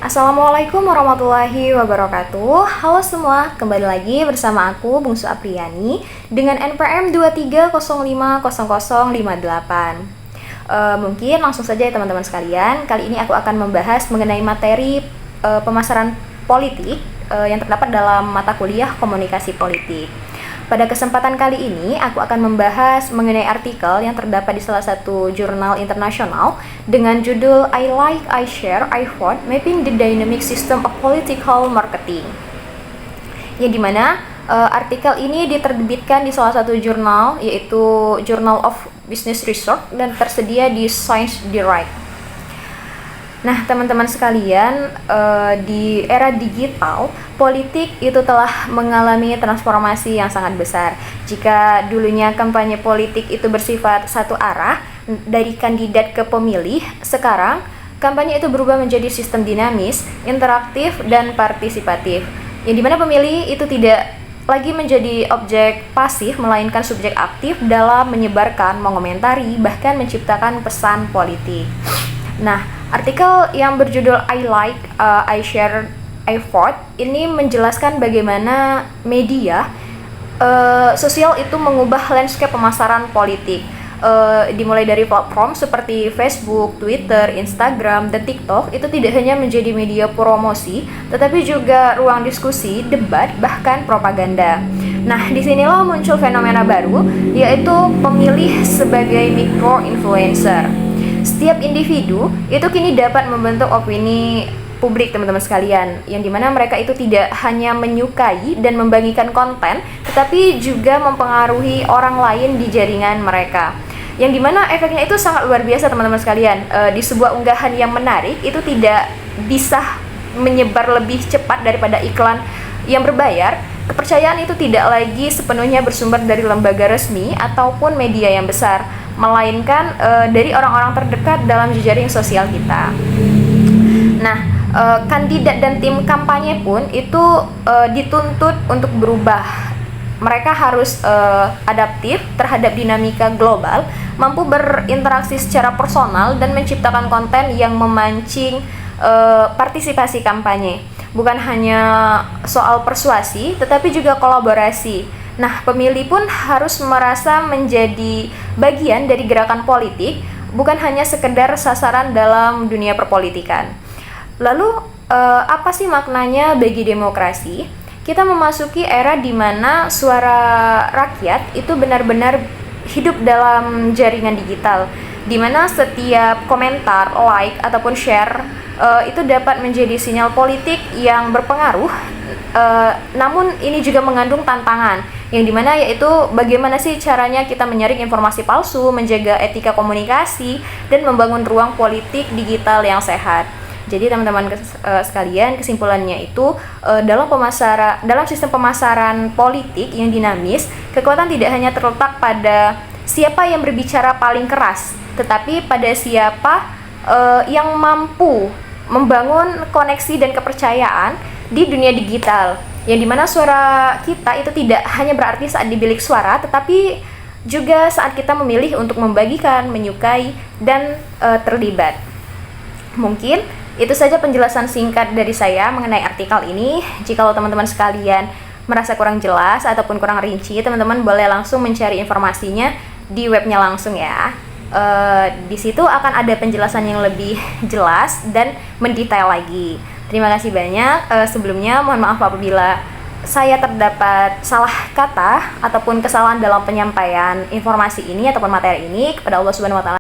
Assalamualaikum warahmatullahi wabarakatuh. Halo semua, kembali lagi bersama aku Bungsu Apriani dengan NPM 23050058. Mungkin langsung saja ya teman-teman sekalian. Kali ini aku akan membahas mengenai materi pemasaran politik yang terdapat dalam mata kuliah komunikasi politik. Pada kesempatan kali ini, aku akan membahas mengenai artikel yang terdapat di salah satu jurnal internasional dengan judul I Like, I Share, I Vote, Mapping the Dynamic System of Political Marketing. Yang dimana artikel ini diterbitkan di salah satu jurnal, yaitu Journal of Business Research, dan tersedia di Science Direct. Nah, teman-teman sekalian, di era digital, politik itu telah mengalami transformasi yang sangat besar. Jika dulunya kampanye politik itu bersifat satu arah, dari kandidat ke pemilih, sekarang kampanye itu berubah menjadi sistem dinamis, interaktif, dan partisipatif. Yang dimana pemilih itu tidak lagi menjadi objek pasif, melainkan subjek aktif dalam menyebarkan, mengomentari, bahkan menciptakan pesan politik. Nah, artikel yang berjudul I Like, I Share, I Vote ini menjelaskan bagaimana media sosial itu mengubah landscape pemasaran politik. Dimulai dari platform seperti Facebook, Twitter, Instagram, dan TikTok itu tidak hanya menjadi media promosi, tetapi juga ruang diskusi, debat, bahkan propaganda. Nah, disinilah muncul fenomena baru, yaitu pemilih sebagai micro-influencer. Setiap individu itu kini dapat membentuk opini publik, teman-teman sekalian, yang dimana mereka itu tidak hanya menyukai dan membagikan konten, tetapi juga mempengaruhi orang lain di jaringan mereka. Yang dimana efeknya itu sangat luar biasa, teman-teman sekalian. Di sebuah unggahan yang menarik itu tidak bisa menyebar lebih cepat daripada iklan yang berbayar. Kepercayaan itu tidak lagi sepenuhnya bersumber dari lembaga resmi ataupun media yang besar, melainkan dari orang-orang terdekat dalam jejaring sosial kita. Nah, kandidat dan tim kampanye pun itu dituntut untuk berubah. Mereka harus adaptif terhadap dinamika global, mampu berinteraksi secara personal, dan menciptakan konten yang memancing partisipasi kampanye. Bukan hanya soal persuasi, tetapi juga kolaborasi. Nah, pemilih pun harus merasa menjadi bagian dari gerakan politik, bukan hanya sekedar sasaran dalam dunia perpolitikan. Lalu, apa sih maknanya bagi demokrasi? Kita memasuki era di mana suara rakyat itu benar-benar hidup dalam jaringan digital, di mana setiap komentar, like, ataupun share itu dapat menjadi sinyal politik yang berpengaruh. Namun ini juga mengandung tantangan, yang dimana yaitu bagaimana sih caranya kita menyaring informasi palsu, menjaga etika komunikasi, dan membangun ruang politik digital yang sehat. Jadi teman-teman sekalian, kesimpulannya itu dalam sistem pemasaran politik yang dinamis, kekuatan tidak hanya terletak pada siapa yang berbicara paling keras, tetapi pada siapa yang mampu membangun koneksi dan kepercayaan di dunia digital, yang dimana suara kita itu tidak hanya berarti saat di bilik suara, tetapi juga saat kita memilih untuk membagikan, menyukai, dan terlibat. Mungkin itu saja penjelasan singkat dari saya mengenai artikel ini. Jikalau teman-teman sekalian merasa kurang jelas ataupun kurang rinci, teman-teman boleh langsung mencari informasinya di webnya langsung ya. Di situ akan ada penjelasan yang lebih jelas dan mendetail lagi. Terima kasih banyak. Sebelumnya mohon maaf apabila saya terdapat salah kata ataupun kesalahan dalam penyampaian informasi ini ataupun materi ini. Kepada Allah Subhanahu wa taala